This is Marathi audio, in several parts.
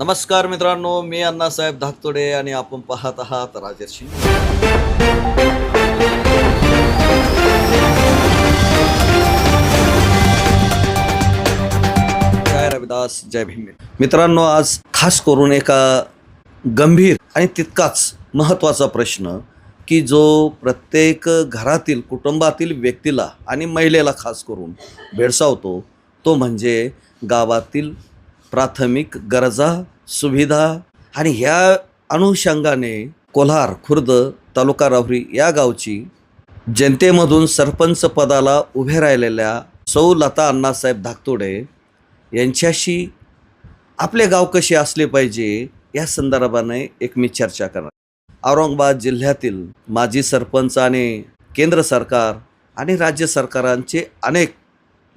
नमस्कार मित्रांनो, मी अण्णासाहेब धाकतोडे आणि आपण पाहत आहात राजर्षी. जय रविदास, जय भीम. मित्रांनो, आज खास करून एका गंभीर आणि तितकाच महत्त्वाचा प्रश्न की जो प्रत्येक घरातील कुटुंबातील व्यक्तीला आणि महिलेला खास करून भेडसावतो, तो म्हणजे गावातील प्राथमिक गरजा, सुविधा. आणि ह्या अनुषंगाने कोल्हार खुर्द तालुका राहुरी या गावची जनतेमधून सरपंच पदाला उभे राहिलेल्या सौ लता अण्णासाहेब धाकतोडे यांच्याशी आपले गाव कसे असले पाहिजे या संदर्भाने एक मी चर्चा करणार. औरंगाबाद जिल्ह्यातील माजी सरपंच आणि केंद्र सरकार आणि राज्य सरकारांचे अनेक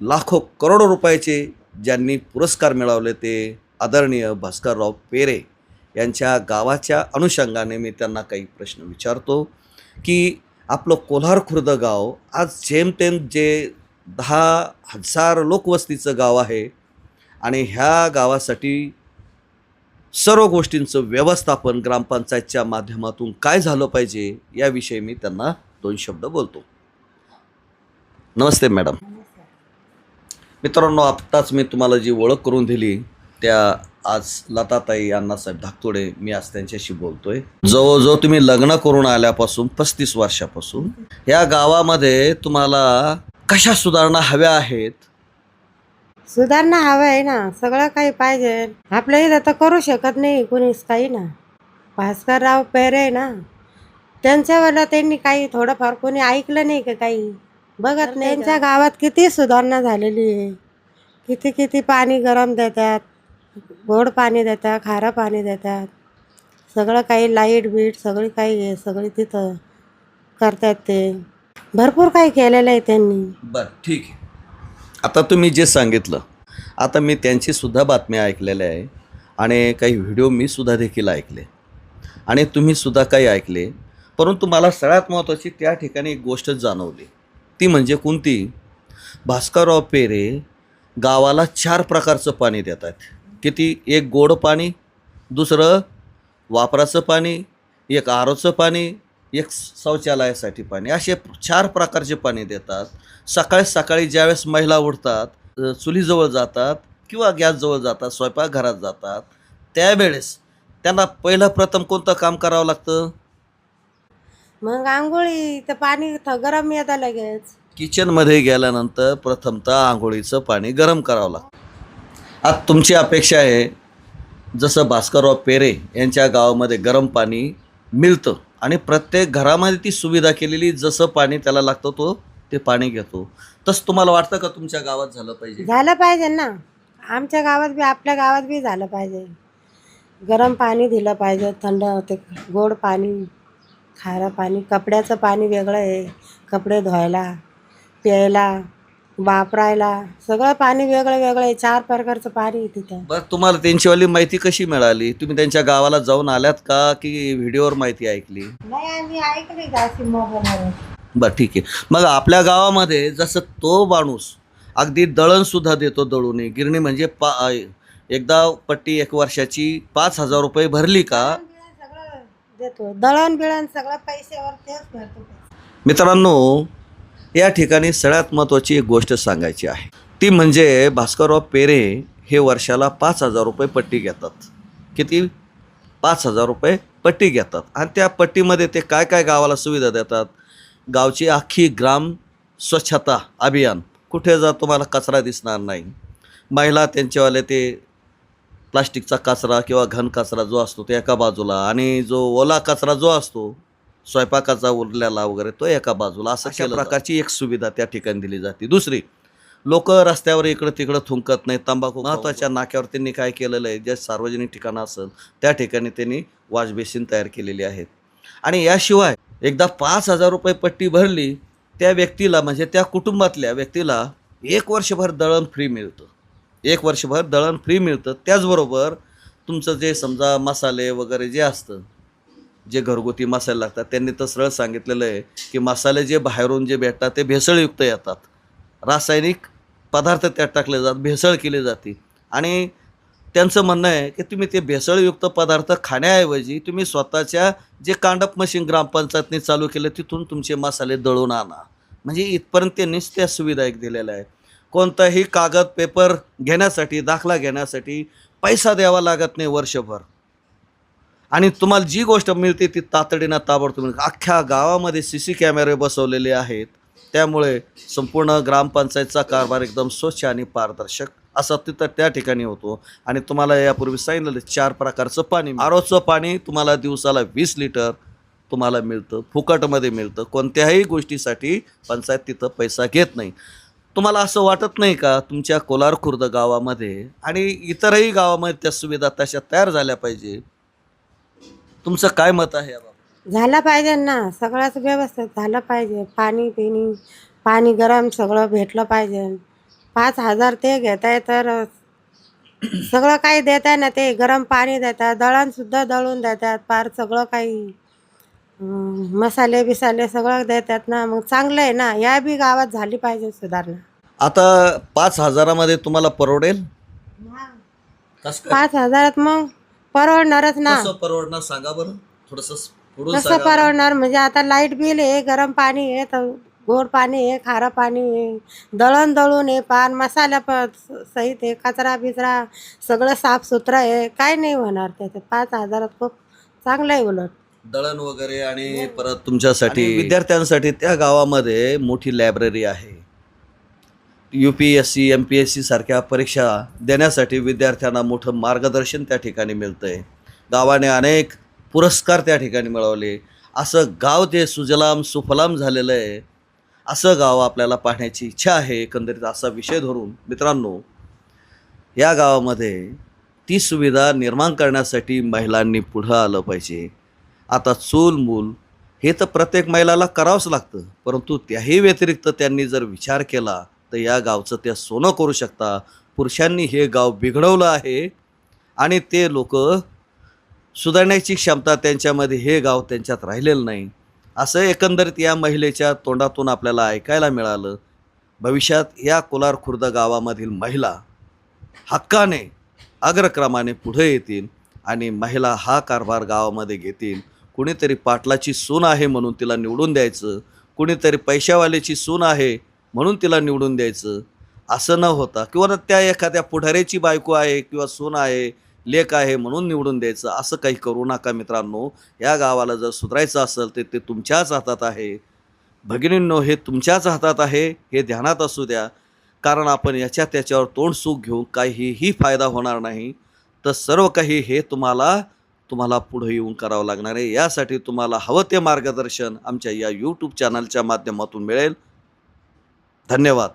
लाखो करोडो रुपयाचे ज्यांनी पुरस्कार मिळवले ते आदरणीय भास्करराव पेरे यांच्या गावाच्या अनुषंगाने मी त्यांना काही प्रश्न विचारतो की आपलं कोल्हार खुर्द गाव आज जेमतेम जे 10,000 लोकवस्तीचं गाव आहे आणि ह्या गावासाठी सर्व गोष्टींचं व्यवस्थापन ग्रामपंचायतच्या माध्यमातून काय झालं पाहिजे याविषयी मी त्यांना 2 शब्द बोलतो. नमस्ते मॅडम. मित्रांनो, आत्ताच मी तुम्हाला जी ओळख करून दिली त्या आज लताताई अण्णासाहेब धाकतोडे, मी आज त्यांच्याशी बोलतोय. जवळजवळ तुम्ही लग्न करून आल्यापासून 35 वर्षापासून या गावामध्ये तुम्हाला कशा सुधारणा हव्या आहेत? सुधारणा हवं आहे ना, सगळं काही पाहिजे. आपल्या इथं तर करू शकत नाही कोणीच काही ना. भास्करराव पेरे ना, त्यांच्यावर त्यांनी काही थोडंफार कोणी ऐकलं नाही का, काही बघत नाही. त्यांच्या गावात किती सुधारणा झालेली आहे. किती किती पाणी गरम देतात, गोड पाणी देतात, खारं पाणी देतात, सगळं काही लाईट बीट सगळी काही आहे, सगळी तिथं करतात. ते भरपूर काही केलेलं आहे त्यांनी. बरं, ठीक आहे. आता तुम्ही जे सांगितलं, आता मी त्यांचीसुद्धा बातम्या ऐकलेल्या आहे आणि काही व्हिडिओ मी सुद्धा देखील ऐकले आणि तुम्हीसुद्धा काही ऐकले. परंतु मला सगळ्यात महत्त्वाची त्या ठिकाणी एक गोष्ट जाणवली, ती म्हणजे कोणती? भास्करराव पेरे गावाला 4 प्रकारचं पाणी देतात. किती? एक गोड पाणी, दुसरं वापराचं पाणी, एक आरोचं पाणी, एक शौचालयासाठी पाणी, असे 4 प्रकारचे पाणी देतात. सकाळी ज्यावेळेस महिला उठतात, चुलीजवळ जातात किंवा गॅसजवळ जातात, स्वयंपाकघरात जातात, त्यावेळेस त्यांना पहिलं प्रथम कोणतं काम करावं लागतं? मग आंघोळी तर पाणी गरम येतं लगेच. किचनमध्ये गेल्यानंतर प्रथमतः आंघोळीचं पाणी गरम करावं लागतं. आता तुमची अपेक्षा आहे जसं भास्करराव पेरे यांच्या गावामध्ये गरम पाणी मिळतं आणि प्रत्येक घरामध्ये ती सुविधा केलेली, जसं पाणी त्याला लागतं तो ते पाणी घेतो, तसं तुम्हाला वाटतं का तुमच्या गावात झालं पाहिजे? झालं पाहिजे ना. आमच्या गावात बी, आपल्या गावात बी झालं पाहिजे. गरम पाणी दिलं पाहिजे, थंड ते गोड पाणी, खारं पाणी. कपड्याचं पाणी वेगळं आहे, कपडे धुवायला, प्यायला, वापरायला सगळं पाणी वेगळं वेगळं आहे. 4 प्रकारचं पाणी आहे तिथं. बरं, तुम्हाला त्यांचीवाली माहिती कशी मिळाली? तुम्ही त्यांच्या गावाला जाऊन आल्यात का की व्हिडिओवर माहिती ऐकली? नाही, आम्ही ऐकली जास्त मोबाईलवर. बरं, ठीक आहे. मग आपल्या गावामध्ये जसं तो माणूस अगदी दळणसुद्धा देतो, दळून गिरणी म्हणजे एकदा पट्टी 1 वर्षाची 5,000 रुपये भरली का? सगळं देतो, दळण बिळण सगळं पैशावर तेच भरतो. मित्रांनो, या ठिकाणी सगळ्यात महत्त्वाची एक गोष्ट सांगायची आहे, ती म्हणजे भास्करराव पेरे हे वर्षाला 5,000 रुपये पट्टी घेतात. किती? 5,000 रुपये पट्टी घेतात. आणि त्या पट्टीमध्ये ते काय काय गावाला सुविधा देतात? गावची अख्खी ग्राम स्वच्छता अभियान, कुठे जा तुम्हाला कचरा दिसणार नाही. महिला त्यांच्यावाले ते प्लास्टिकचा कचरा किंवा घन कचरा जो असतो तो एका बाजूला, आणि जो ओला कचरा जो असतो स्वयंपाकाचा उरलेला वगैरे तो एका बाजूला, असं अशा प्रकारची एक सुविधा त्या ठिकाणी दिली जाते. दुसरी, लोक रस्त्यावर इकडं तिकडं थुंकत नाही, तंबाखू. महत्त्वाच्या नाक्यावर त्यांनी काय केलेलं आहे, जे सार्वजनिक ठिकाणं असेल त्या ठिकाणी त्यांनी वॉश बेसिन तयार केलेली आहेत. आणि याशिवाय एकदा 5,000 रुपये पट्टी भरली, त्या व्यक्तीला म्हणजे त्या कुटुंबातल्या व्यक्तीला 1 वर्षभर दळण फ्री मिळतं. 1 वर्षभर दळण फ्री मिळतं. त्याचबरोबर तुमचं जे समजा मसाले वगैरे जे असतं, जे घरगुती मसाले लागतात, त्यांनी तर सरळ सांगितलेलं आहे की मसाले जे बाहेरून जे भेटतात ते भेसळयुक्त येतात, रासायनिक पदार्थ त्यात टाकले जातात, भेसळ केली जाते. आणि त्यांचं म्हणणं आहे की तुम्ही ते भेसळयुक्त पदार्थ खाण्याऐवजी तुम्ही स्वतःच्या जे कांडप मशीन ग्रामपंचायतने चालू केलं तिथून तुमचे मसाले दळून आणा. म्हणजे इथपर्यंत त्यांनीच त्या सुविधा एक दिलेल्या आहे. कोणताही कागद पेपर घेण्यासाठी, दाखला घेण्यासाठी पैसा द्यावा लागत नाही वर्षभर. आणि तुम्हाला जी गोष्ट मिळते ती तातडीनं ताबडतोब मिळते. अख्ख्या गावामध्ये CC कॅमेरे बसवलेले आहेत. त्यामुळे संपूर्ण ग्रामपंचायतचा कारभार एकदम स्वच्छ आणि पारदर्शक असा तिथं त्या ठिकाणी होतो. आणि तुम्हाला यापूर्वी सांगितलेलं 4 प्रकारचं पाणी, आरोचं पाणी तुम्हाला दिवसाला 20 लिटर तुम्हाला मिळतं, फुकटमध्ये मिळतं. कोणत्याही गोष्टीसाठी पंचायत तिथं पैसा घेत नाही. तुम्हाला असं वाटत नाही का तुमच्या कोलार खुर्द गावामध्ये आणि इतरही गावामध्ये त्या सुविधा तशा तयार झाल्या पाहिजे? तुमचं काय मत आहे याबाबत? झालं पाहिजे ना, सगळंच व्यवस्थित झालं पाहिजे. पाणी गरम सगळं भेटलं पाहिजे. 5,000 ते घेत आहे तर सगळं काही देत आहे ना, ते गरम पाणी देतात, दळणसुद्धा दळून देतात, पार सगळं काही मसाले बिसाले सगळं देतात ना. मग चांगलं आहे ना, या बी गावात झाली पाहिजे सुधारणा. आता 5,000मध्ये तुम्हाला परवडेल? कसं काय? 5,000 मग परवडणारच ना. कसं परवडणार सांगा बरं, थोडंसं पुढून कसं सांगा. परवडणार म्हणजे आता लाईट बिल आहे, गरम पाणी आहे, तर गोड पाणी आहे, खारं पाणी आहे, दळण दळून आहे, पान मसाला सहित आहे, कचरा बिचरा सगळं साफसुथरं आहे. काय नाही होणार त्याच्यात. 5,000 खूप चांगलं आहे उलट. दळण वगैरे आणि परत तुमच्यासाठी विद्यार्थ्यांसाठी त्या गावामध्ये मोठी लायब्ररी आहे. UPSC MPSC सारख्या परीक्षा देण्यासाठी विद्यार्थ्यांना मोठं मार्गदर्शन त्या ठिकाणी मिळतं आहे. गावाने अनेक पुरस्कार त्या ठिकाणी मिळवले. असं गाव ते सुजलाम सुफलाम झालेलं आहे. असं गाव आपल्याला पाहण्याची इच्छा आहे. एकंदरीत असा विषय धरून मित्रांनो, या गावामध्ये ती सुविधा निर्माण करण्यासाठी महिलांनी पुढं आलं पाहिजे. आता चूल मूल हे तर प्रत्येक महिलाला करावंच लागतं, परंतु त्याही व्यतिरिक्त त्यांनी जर विचार केला तर या गावचं त्या सोनं करू शकता. पुरुषांनी हे गाव बिघडवलं आहे आणि ते लोक सुधारण्याची क्षमता त्यांच्यामध्ये, हे गाव त्यांच्यात राहिलेलं नाही. असं एकंदरीत या महिलेच्या तोंडातून आपल्याला ऐकायला मिळालं. भविष्यात या कोलार खुर्द गावामधील महिला हक्काने अग्रक्रमाने पुढे येतील आणि महिला हा कारभार गावामध्ये घेतील. कुणीतरी पाटलाची सून आहे म्हणून तिला निवडून द्यायचं, कुणीतरी पैशावाल्याची सून आहे म्हणून तिला निवडून द्यायचं, असं न होता, किंवा त्या एखाद्या पुढाऱ्याची बायको आहे किंवा सून आहे, लेक आहे म्हणून निवडून द्यायचं, असं काही करू नका मित्रांनो. या गावाला जर सुधारायचं असेल तर ते तुमच्याच हातात आहे. भगिनींनो, हे तुमच्याच हातात आहे, हे ध्यानात असू द्या. कारण आपण याच्या त्याच्यावर तोंड सूक घेऊन काहीही फायदा होणार नाही. तर सर्व काही हे तुम्हाला पुढे येऊन करावं लागणार आहे. यासाठी तुम्हाला हवं ते मार्गदर्शन आमच्या या YouTube चॅनलच्या माध्यमातून मिळेल. धन्यवाद.